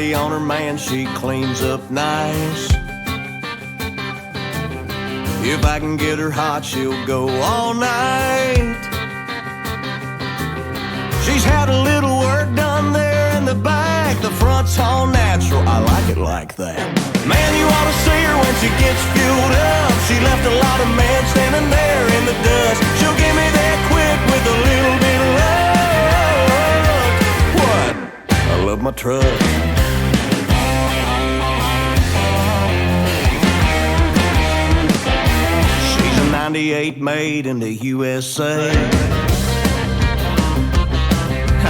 body on her man, she cleans up nice. If I can get her hot, she'll go all night. She's had a little work done there in the back. The front's all natural, I like it like that. Man, you ought to see her when she gets fueled up. She left a lot of men standing there in the dust. She'll give me that quick with a little bit of luck. What? I love my truck. She's a 98 made in the USA.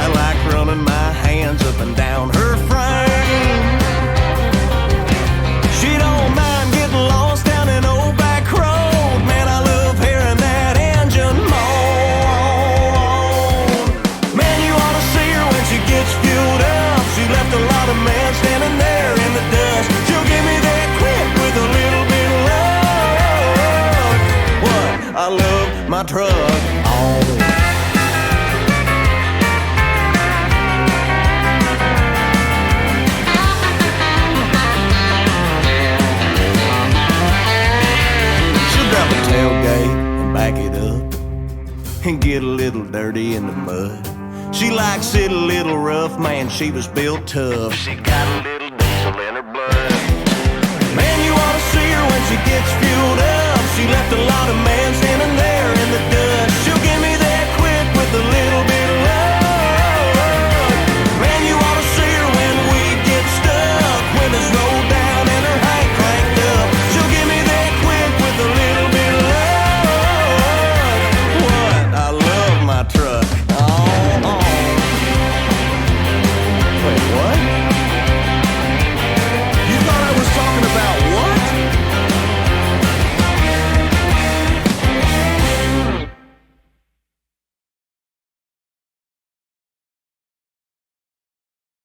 I like running my hands up and down her frame. She don't mind getting lost down an old back road. Man, I love hearing that engine moan. Man, you ought to see her when she gets fueled up. She left a lot of men standing there in the dust. She'll give me that quick with a little bit of luck. What? I love my truck. Oh. Tailgate and back it up and get a little dirty in the mud. She likes it a little rough, man, she was built tough. She got a little diesel in her blood. Man, you ought to see her when she gets fueled up. She left a lot of men standing there in the dust. She'll give me that quick with a little